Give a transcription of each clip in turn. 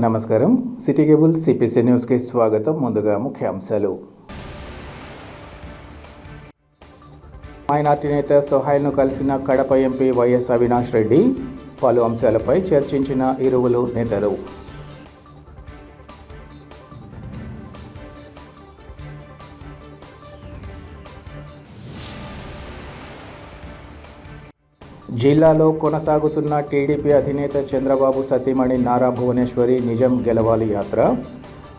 నమస్కారం. City cable CPC న్యూస్కి స్వాగతం. ముందుగా ముఖ్యాంశాలు. మైనార్టీ నేత సోహైల్ను కలిసిన కడప ఎంపీ వైఎస్ అవినాష్ రెడ్డి. పలు అంశాలపై చర్చించిన ఇరువురు నేతలు. జిల్లాలో కొనసాగుతున్న టీడీపీ అధినేత చంద్రబాబు సతీమణి నారా భువనేశ్వరి నిజం గెలవాలి యాత్ర.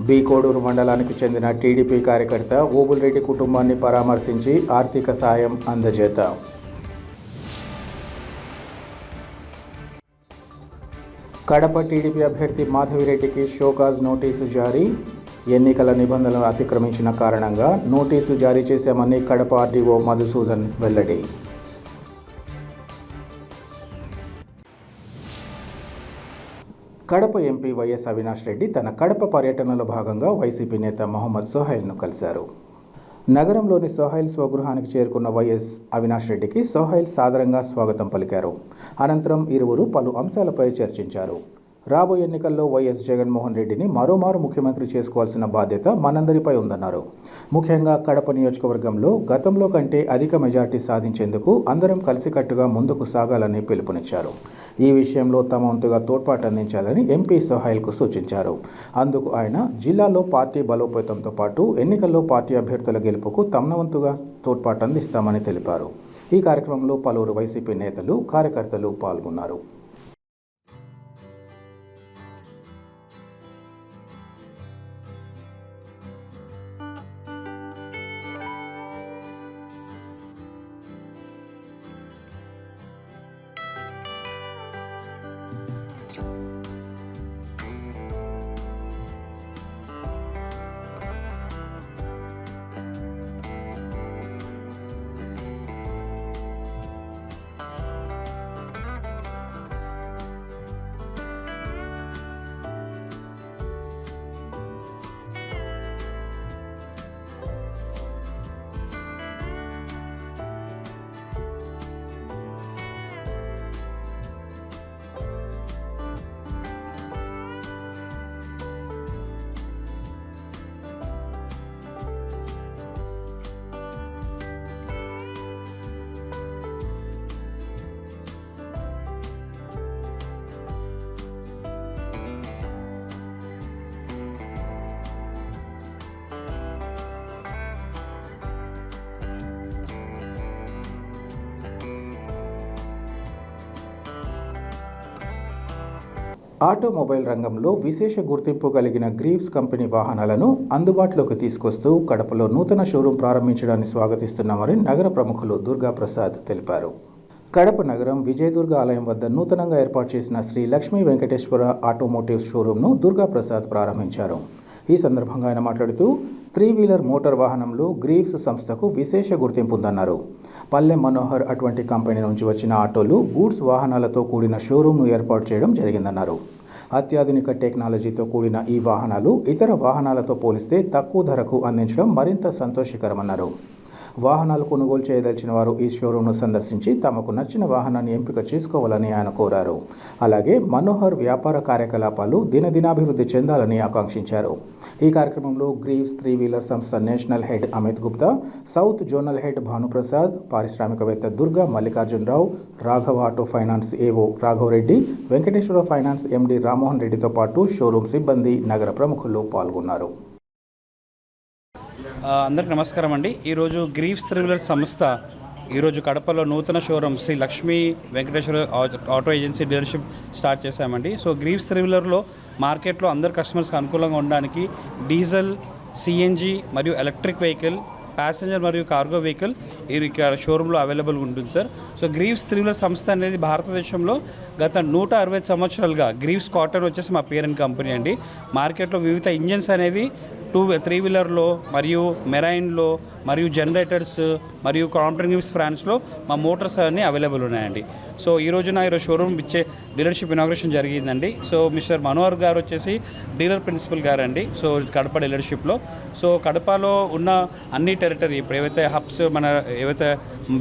బి కోడూరు మండలానికి చెందిన టీడీపీ కార్యకర్త ఓబుల్రెడ్డి కుటుంబాన్ని పరామర్శించి ఆర్థిక సాయం అందజేత. కడప టీడీపీ అభ్యర్థి మాధవిరెడ్డికి షోకాజ్ నోటీసు జారీ. ఎన్నికల నిబంధనలు అతిక్రమించిన కారణంగా నోటీసు జారీ చేశామని కడప ఆర్డీఓ మధుసూదన్ వెల్లడి. కడప ఎంపీ వైఎస్ అవినాష్ రెడ్డి తన కడప పర్యటనలో భాగంగా వైసీపీ నేత మొహమ్మద్ సోహైల్ను కలిశారు. నగరంలోని సోహైల్ స్వగృహానికి చేరుకున్న వైఎస్ అవినాష్ రెడ్డికి సోహైల్ సాదరంగా స్వాగతం పలికారు. అనంతరం ఇరువురు పలు అంశాలపై చర్చించారు. రాబోయే ఎన్నికల్లో వైఎస్ జగన్మోహన్ రెడ్డిని మరోమారు ముఖ్యమంత్రి చేసుకోవాల్సిన బాధ్యత మనందరిపై ఉందన్నారు. ముఖ్యంగా కడప నియోజకవర్గంలో గతంలో కంటే అధిక మెజార్టీ సాధించేందుకు అందరం కలిసికట్టుగా ముందుకు సాగాలని పిలుపునిచ్చారు. ఈ విషయంలో తమ వంతుగా తోడ్పాటు అందించాలని ఎంపీ సోహైల్కు సూచించారు. అందుకు ఆయన జిల్లాలో పార్టీ బలోపేతంతో పాటు ఎన్నికల్లో పార్టీ అభ్యర్థుల గెలుపుకు తమ వంతుగా తోడ్పాటు అందిస్తామని తెలిపారు. ఈ కార్యక్రమంలో పలువురు వైసీపీ నేతలు, కార్యకర్తలు పాల్గొన్నారు. ఆటోమొబైల్ రంగంలో విశేష గుర్తింపు కలిగిన గ్రీవ్స్ కంపెనీ వాహనాలను అందుబాటులోకి తీసుకొస్తూ కడపలో నూతన షోరూం ప్రారంభించడాన్ని స్వాగతిస్తున్నామని నగర ప్రముఖులు దుర్గాప్రసాద్ తెలిపారు. కడప నగరం విజయదుర్గ ఆలయం వద్ద నూతనంగా ఏర్పాటు చేసిన శ్రీ లక్ష్మీ వెంకటేశ్వర ఆటోమోటివ్ షోరూంను దుర్గాప్రసాద్ ప్రారంభించారు. ఈ సందర్భంగా ఆయన మాట్లాడుతూ 3-వీలర్ మోటార్ వాహనంలో గ్రీవ్స్ సంస్థకు విశేష గుర్తింపు ఉందన్నారు. పల్లె మనోహర్ అటువంటి కంపెనీ నుంచి వచ్చిన ఆటోలు, గూడ్స్ వాహనాలతో కూడిన షోరూంను ఏర్పాటు చేయడం జరిగిందన్నారు. అత్యాధునిక టెక్నాలజీతో కూడిన ఈ వాహనాలు ఇతర వాహనాలతో పోలిస్తే తక్కువ ధరకు అందించడం మరింత సంతోషకరమన్నారు. వాహనాలు కొనుగోలు చేయదలిచిన వారు ఈ షోరూంను సందర్శించి తమకు నచ్చిన వాహనాన్ని ఎంపిక చేసుకోవాలని ఆయన కోరారు. అలాగే మనోహర్ వ్యాపార కార్యకలాపాలు దినదినాభివృద్ధి చెందాలని ఆకాంక్షించారు. ఈ కార్యక్రమంలో గ్రీవ్స్ 3-వీలర్ సంస్థ national head Amit Gupta, south zonal head Bhanuprasad, పారిశ్రామికవేత్త దుర్గా మల్లికార్జునరావు, రాఘవ ఆటో ఫైనాన్స్ ఏవో రాఘవరెడ్డి, వెంకటేశ్వర ఫైనాన్స్ ఎండి రామ్మోహన్ రెడ్డితో పాటు షోరూం సిబ్బంది, నగర ప్రముఖులు పాల్గొన్నారు. అందరికీ నమస్కారం అండి. ఈరోజు గ్రీవ్స్ 3-వీలర్ సంస్థ ఈరోజు కడపలో నూతన showroom Shri Lakshmi Venkateswara auto agency dealership start చేశామండి. సో గ్రీవ్స్ 3-వీలర్లో మార్కెట్లో అందరు కస్టమర్స్కి అనుకూలంగా ఉండడానికి డీజిల్, సిఎన్జి మరియు ఎలక్ట్రిక్ వెహికల్, ప్యాసింజర్ మరియు కార్గో వెహికల్ ఇక్కడ షోరూంలో అవైలబుల్గా ఉంటుంది సార్. సో గ్రీవ్స్ 3-వీలర్ సంస్థ అనేది భారతదేశంలో గత 160 సంవత్సరాలుగా గ్రీవ్స్ కాటన్ వచ్చేసి మా పేరెంట్ కంపెనీ అండి. మార్కెట్లో వివిధ ఇంజన్స్ అనేవి 3-వీలర్లో మరియు మెరైన్లో మరియు జనరేటర్స్ మరియు కాంట్రిన్యూస్ ఫ్రాన్స్లో మా మోటార్స్ అన్నీ అవైలబుల్ ఉన్నాయండి. సో ఈరోజు షోరూమ్ ఇచ్చే డీలర్షిప్ ఇనాగ్రేషన్ జరిగిందండి. సో మిస్టర్ మనోహర్ గారు వచ్చేసి డీలర్ ప్రిన్సిపల్ గారు అండి. సో కడప డీలర్షిప్లో సో కడపలో ఉన్న అన్ని టెరిటరీ ఇప్పుడు ఏవైతే హబ్స్ మన ఏవైతే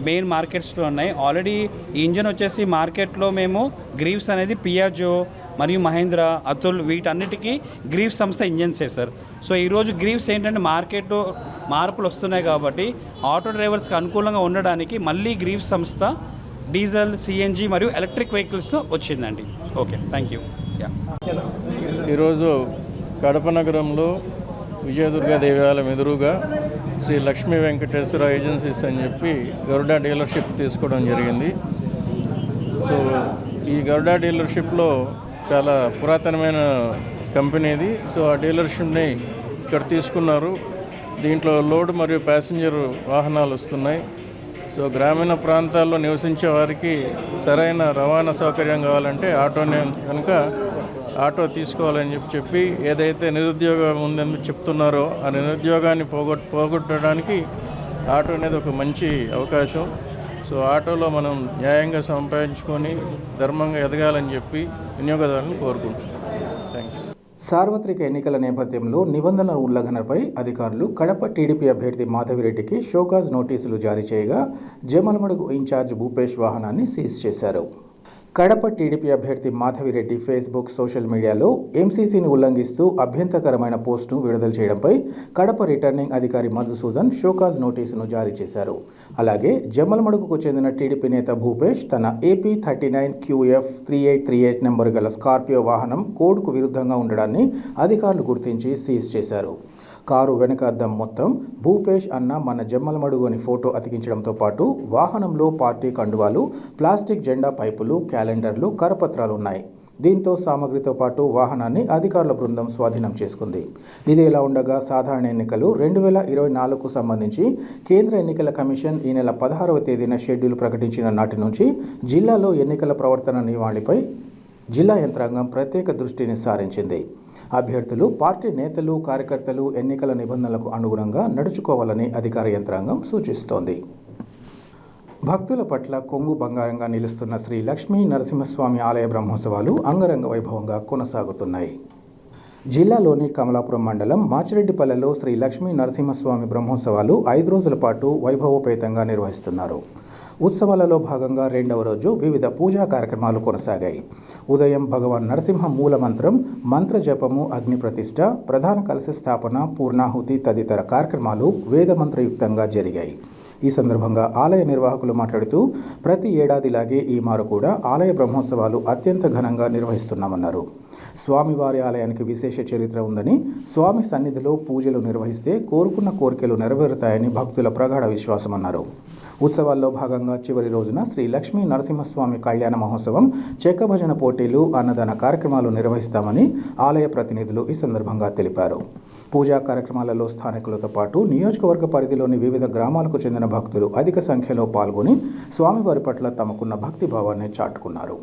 మెయిన్ మార్కెట్స్లో ఉన్నాయి ఆల్రెడీ ఈ ఇంజన్ వచ్చేసి మార్కెట్లో మేము గ్రీవ్స్ అనేది పియాజో మరియు మహేంద్ర, అతుల్ వీటన్నిటికీ గ్రీవ్స్ సంస్థ ఇంజన్సే సార్. సో ఈరోజు గ్రీవ్స్ ఏంటంటే మార్కెట్లో మార్పులు వస్తున్నాయి కాబట్టి ఆటో డ్రైవర్స్కి అనుకూలంగా ఉండడానికి మళ్ళీ గ్రీవ్స్ సంస్థ డీజిల్, సిఎన్జి మరియు ఎలక్ట్రిక్ వెహికల్స్తో వచ్చిందండి. Okay, thank you. ఈరోజు కడప నగరంలో విజయదుర్గ దేవాలయం ఎదురుగా శ్రీ లక్ష్మీ వెంకటేశ్వర ఏజెన్సీస్ అని చెప్పి గరుడా డీలర్షిప్ తీసుకోవడం జరిగింది. సో ఈ గరుడా డీలర్షిప్లో చాలా పురాతనమైన కంపెనీది. సో ఆ డీలర్షిప్ని ఇక్కడ తీసుకున్నారు. దీంట్లో లోడ్ మరియు ప్యాసింజర్ వాహనాలు వస్తున్నాయి. సో గ్రామీణ ప్రాంతాల్లో నివసించే వారికి సరైన రవాణా సౌకర్యం కావాలంటే ఆటోనే కనుక ఆటో తీసుకోవాలని చెప్పి ఏదైతే నిరుద్యోగం ఉందని చెప్తున్నారో ఆ నిరుద్యోగాన్ని పోగొట్టడానికి ఆటో అనేది ఒక మంచి అవకాశం. సో ఆటోలో మనం న్యాయంగా సంపాదించుకొని ధర్మంగా ఎదగాలని చెప్పి వినియోగదారులను కోరుకుంటున్నాం. Thank you. సార్వత్రిక ఎన్నికల నేపథ్యంలో నిబంధనల ఉల్లంఘనపై అధికారులు కడప టీడీపీ అభ్యర్థి మాధవిరెడ్డికి షోకాజ్ నోటీసులు జారీ చేయగా జమలమడుగు ఇన్ఛార్జ్ భూపేష్ వాహనాన్ని సీజ్ చేశారు. కడప టీడీపీ అభ్యర్థి మాధవిరెడ్డి ఫేస్బుక్, సోషల్ మీడియాలో ఎంసీసీని ఉల్లంఘిస్తూ అభ్యంతరకరమైన పోస్టును విడుదల చేయడంపై కడప రిటర్నింగ్ అధికారి మధుసూదన్ షోకాజ్ నోటీసును జారీ చేశారు. అలాగే జమ్మలమడుగుకు చెందిన టీడీపీ నేత భూపేష్ తన ఏపీ 39 QF 3838 నెంబరు గల స్కార్పియో వాహనం కోడ్కు విరుద్ధంగా ఉండడాన్ని అధికారులు గుర్తించి సీజ్ చేశారు. కారు వెనక అద్దం మొత్తం భూపేష్ అన్న మన జమ్మలమడుగు అని ఫోటో అతికించడంతో పాటు వాహనంలో పార్టీ కండువాలు, ప్లాస్టిక్ జెండా పైపులు, క్యాలెండర్లు, కరపత్రాలు ఉన్నాయి. దీంతో సామగ్రితో పాటు వాహనాన్ని అధికారుల బృందం స్వాధీనం చేసుకుంది. ఇది ఇలా ఉండగా సాధారణ ఎన్నికలు 2024కు సంబంధించి కేంద్ర ఎన్నికల కమిషన్ ఈ నెల 16వ తేదీన షెడ్యూల్ ప్రకటించిన నాటి నుంచి జిల్లాలో ఎన్నికల ప్రవర్తన నియమావళిపై జిల్లా యంత్రాంగం ప్రత్యేక దృష్టిని సారించింది. అభ్యర్థులు, పార్టీ నేతలు, కార్యకర్తలు ఎన్నికల నిబంధనలకు అనుగుణంగా నడుచుకోవాలని అధికార యంత్రాంగం సూచిస్తోంది. భక్తుల పట్ల కొంగు బంగారంగా నిలుస్తున్న శ్రీ లక్ష్మీ నరసింహస్వామి ఆలయ బ్రహ్మోత్సవాలు అంగరంగ వైభవంగా కొనసాగుతున్నాయి. జిల్లాలోని కమలాపురం మండలం మాచిరెడ్డిపల్లెలో శ్రీ లక్ష్మీ నరసింహస్వామి బ్రహ్మోత్సవాలు 5 రోజుల పాటు వైభవోపేతంగా నిర్వహిస్తున్నారు. ఉత్సవాలలో భాగంగా 2వ రోజు వివిధ పూజా కార్యక్రమాలు కొనసాగాయి. ఉదయం భగవాన్ నరసింహ మూల మంత్రం, మంత్ర జపము, అగ్ని ప్రతిష్ఠ, ప్రధాన కలశ స్థాపన, పూర్ణాహుతి తదితర కార్యక్రమాలు వేదమంత్రయుక్తంగా జరిగాయి. ఈ సందర్భంగా ఆలయ నిర్వాహకులు మాట్లాడుతూ ప్రతి ఏడాదిలాగే ఈ మారు కూడా ఆలయ బ్రహ్మోత్సవాలు అత్యంత ఘనంగా నిర్వహిస్తున్నామన్నారు. స్వామివారి ఆలయానికి విశేష చరిత్ర ఉందని, స్వామి సన్నిధిలో పూజలు నిర్వహిస్తే కోరుకున్న కోరికలు నెరవేరుతాయని భక్తుల ప్రగాఢ విశ్వాసమన్నారు. ఉత్సవాల్లో భాగంగా చివరి రోజున శ్రీ లక్ష్మీ నరసింహస్వామి కళ్యాణ మహోత్సవం, చెక్క భజన పోటీలు, అన్నదాన కార్యక్రమాలు నిర్వహిస్తామని ఆలయ ప్రతినిధులు ఈ సందర్భంగా తెలిపారు. పూజా కార్యక్రమాలలో స్థానికులతో పాటు నియోజకవర్గ పరిధిలోని వివిధ గ్రామాలకు చెందిన భక్తులు అధిక సంఖ్యలో పాల్గొని స్వామివారి పట్ల తమకున్న భక్తిభావాన్ని చాటుకున్నారు.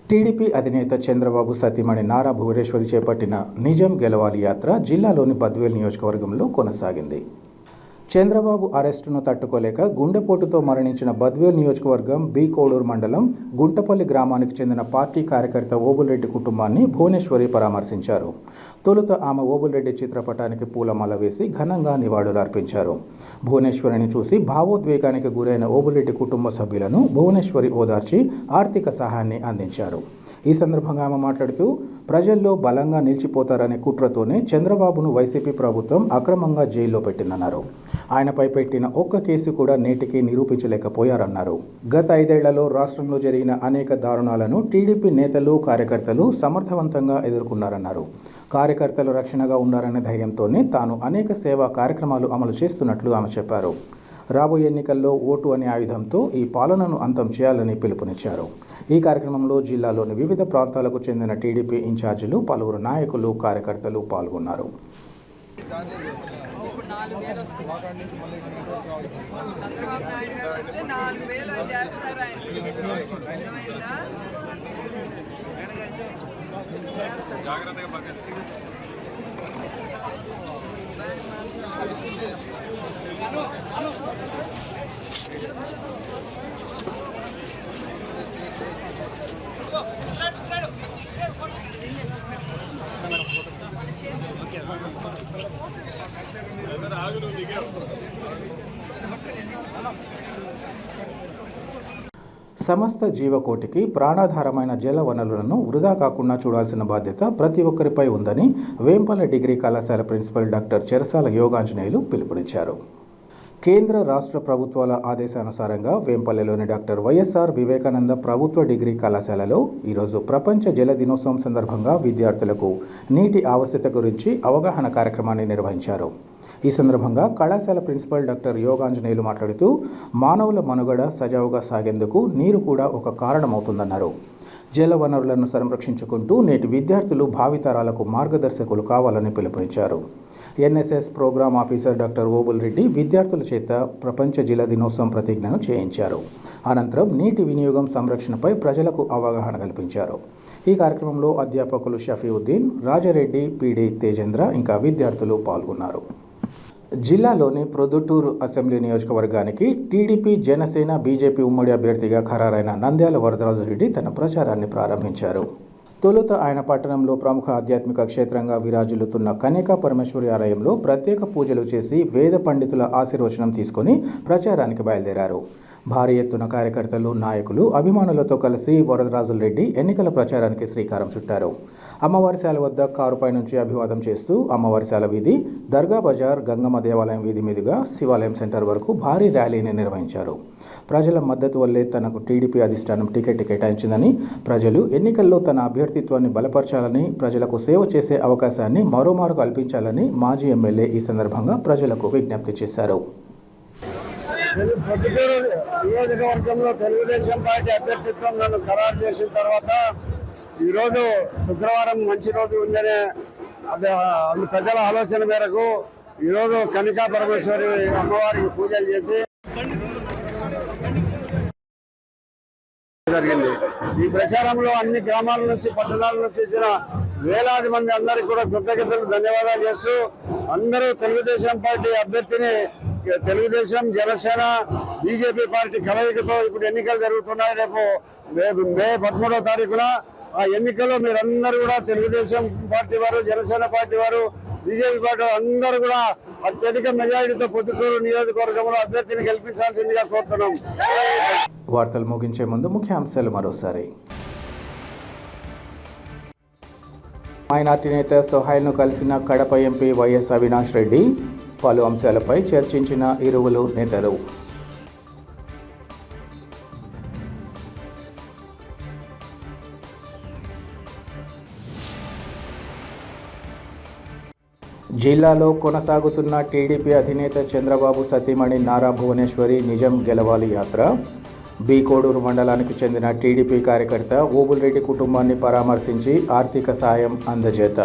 టీడీపీ అధినేత చంద్రబాబు సతీమణి నారా భువనేశ్వరి చేపట్టిన నిజం గెలవాలి యాత్ర జిల్లాలోని బద్వేల్ నియోజకవర్గంలో కొనసాగింది. చంద్రబాబు అరెస్టును తట్టుకోలేక గుండెపోటుతో మరణించిన బద్వేల్ నియోజకవర్గం బి కోడూరు మండలం గుంటపల్లి గ్రామానికి చెందిన పార్టీ కార్యకర్త ఓబుల్రెడ్డి కుటుంబాన్ని భువనేశ్వరి పరామర్శించారు. తొలుత ఆమె ఓబుల్రెడ్డి చిత్రపటానికి పూలమాల వేసి ఘనంగా నివాళులర్పించారు. భువనేశ్వరిని చూసి భావోద్వేగానికి గురైన ఓబుల్రెడ్డి కుటుంబ సభ్యులను భువనేశ్వరి ఓదార్చి ఆర్థిక సహాయాన్ని అందించారు. ఈ సందర్భంగా ఆమె మాట్లాడుతూ ప్రజల్లో బలంగా నిలిచిపోతారనే కుట్రతోనే చంద్రబాబును వైసీపీ ప్రభుత్వం అక్రమంగా జైల్లో పెట్టిందన్నారు. ఆయనపై పెట్టిన ఒక్క కేసు కూడా నేటికి నిరూపించలేకపోయారన్నారు. గత 5 ఏళ్లలో రాష్ట్రంలో జరిగిన అనేక దారుణాలను టీడీపీ నేతలు, కార్యకర్తలు సమర్థవంతంగా ఎదుర్కొన్నారన్నారు. కార్యకర్తలు రక్షణగా ఉన్నారనే ధైర్యంతోనే తాను అనేక సేవా కార్యక్రమాలు అమలు చేస్తున్నట్లు ఆమె చెప్పారు. రాబోయే ఎన్నికల్లో ఓటు అనే ఆయుధంతో ఈ పాలనను అంతం చేయాలని పిలుపునిచ్చారు. ఈ కార్యక్రమంలో జిల్లాలోని వివిధ ప్రాంతాలకు చెందిన టీడీపీ ఇన్ఛార్జీలు, పలువురు నాయకులు, కార్యకర్తలు పాల్గొన్నారు. 4000 వస్తుంది. చంద్రబాబు నాయుడు గారు వస్తే 4000 చేస్తారు ఆయన. అర్థమైందా? సమస్త జీవకోటికి ప్రాణాధారమైన జల వనరులను వృధా కాకుండా చూడాల్సిన బాధ్యత ప్రతి ఒక్కరిపై ఉందని వేంపల్లె డిగ్రీ కళాశాల ప్రిన్సిపల్ డాక్టర్ చెరసాల యోగాంజనేయులు పిలుపునిచ్చారు. కేంద్ర రాష్ట్ర ప్రభుత్వాల ఆదేశానుసారంగా వేంపల్లెలోని డాక్టర్ వైఎస్ఆర్ వివేకానంద ప్రభుత్వ డిగ్రీ కళాశాలలో ఈరోజు ప్రపంచ జల దినోత్సవం సందర్భంగా విద్యార్థులకు నీటి ఆవశ్యకత గురించి అవగాహన కార్యక్రమాన్ని నిర్వహించారు. ఈ సందర్భంగా కళాశాల ప్రిన్సిపల్ డాక్టర్ యోగాంజనేయులు మాట్లాడుతూ మానవుల మనుగడ సజావుగా సాగేందుకు నీరు కూడా ఒక కారణమవుతుందన్నారు. జల వనరులను సంరక్షించుకుంటూ నేటి విద్యార్థులు భావితరాలకు మార్గదర్శకులు కావాలని పిలుపునిచ్చారు. NSS programme officer doctor Obul Reddy విద్యార్థుల చేత ప్రపంచ జల దినోత్సవం ప్రతిజ్ఞను చేయించారు. అనంతరం నీటి వినియోగం సంరక్షణపై ప్రజలకు అవగాహన కల్పించారు. ఈ కార్యక్రమంలో అధ్యాపకులు షఫీవుద్దీన్, రాజారెడ్డి, పీడి తేజేంద్ర ఇంకా విద్యార్థులు పాల్గొన్నారు. జిల్లాలోని ప్రొద్దుటూరు అసెంబ్లీ నియోజకవర్గానికి టీడీపీ, జనసేన, బీజేపీ ఉమ్మడి అభ్యర్థిగా ఖరారైన నంద్యాల వరదరాజు రెడ్డి తన ప్రచారాన్ని ప్రారంభించారు. తొలుత ఆయన పట్టణంలో ప్రముఖ ఆధ్యాత్మిక క్షేత్రంగా విరాజిల్లుతున్న కన్యకా పరమేశ్వరి ఆలయంలో ప్రత్యేక పూజలు చేసి వేద పండితుల ఆశీర్వచనం తీసుకొని ప్రచారానికి బయలుదేరారు. భారీ ఎత్తున కార్యకర్తలు, నాయకులు, అభిమానులతో కలిసి వరదరాజుల రెడ్డి ఎన్నికల ప్రచారానికి శ్రీకారం చుట్టారు. అమ్మవారిశాల వద్ద కారుపై నుంచి అభివాదం చేస్తూ అమ్మవారిశాల వీధి, దర్గా బజార్, గంగమ్మ దేవాలయం వీధి మీదుగా శివాలయం సెంటర్ వరకు భారీ ర్యాలీని నిర్వహించారు. ప్రజల మద్దతు వల్లే తనకు టీడీపీ అధిష్టానం టికెట్ కేటాయించిందని, ప్రజలు ఎన్నికల్లో తన అభ్యర్థిత్వాన్ని బలపరచాలని, ప్రజలకు సేవ చేసే అవకాశాన్ని మరోమారు కల్పించాలని మాజీ ఎమ్మెల్యే ఈ సందర్భంగా ప్రజలకు విజ్ఞప్తి చేశారు. పొద్దుటూరు నియోజకవర్గంలో తెలుగుదేశం పార్టీ అభ్యర్థిత్వం నన్ను ఖరారు చేసిన తర్వాత ఈరోజు శుక్రవారం మంచి రోజు ఉందనే ప్రజల ఆలోచన మేరకు ఈరోజు కన్యకా పరమేశ్వరి అమ్మవారికి పూజలు చేసి జరిగింది. ఈ ప్రచారంలో అన్ని గ్రామాల నుంచి, పట్టణాల నుంచి వచ్చిన వేలాది మంది అందరికీ కూడా కృతజ్ఞతలు, ధన్యవాదాలు చేస్తూ అందరూ తెలుగుదేశం పార్టీ అభ్యర్థిని, తెలుగుదేశం, జనసేన, బీజేపీ పార్టీ కలయికతో ఇప్పుడు ఎన్నికలు జరుగుతున్నాయి. రేపు మే 13వ తారీఖున ఆ ఎన్నికల్లో మీరందరూ కూడా తెలుగుదేశం పార్టీ వారు, జనసేన పార్టీ వారు, బీజేపీ పార్టీ అందరూ కూడా అత్యధిక మెజారిటీతో పొద్దుటూరు నియోజకవర్గంలో అభ్యర్థిని గెలిపించాల్సిందిగా కోరుతున్నాం. వార్తలు ముగించే ముందు ముఖ్యాంశాలు మరోసారి. మైనార్టీ నేత సోహైల్ను కలిసిన కడప ఎంపీ వైఎస్ అవినాష్ రెడ్డి, పలు అంశాలపై చర్చించిన ఇరువురు నేతలు. జిల్లాలో కొనసాగుతున్న టీడీపీ అధినేత చంద్రబాబు సతీమణి నారా భువనేశ్వరి నిజం గెలవాలి యాత్ర. బి కోడూరు మండలానికి చెందిన టీడీపీ కార్యకర్త ఓబుల్ రెడ్డి కుటుంబాన్ని పరామర్శించి ఆర్థిక సాయం అందజేత.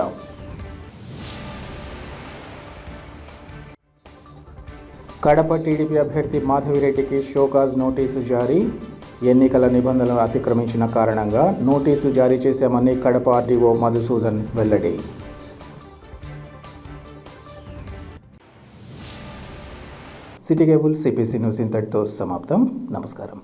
కడప టీడీపీ అభ్యర్థి మాధవిరెడ్డికి షోకాజ్ నోటీసు జారీ. ఎన్నికల నిబంధనలను అతిక్రమించిన కారణంగా నోటీసు జారీ చేశామని కడప ఆర్డీఓ మధుసూదన్ వెల్లడి. సిటీ కేబుల్ సిపిసి న్యూస్ ఇంతటితో సమాప్తం. నమస్కారం.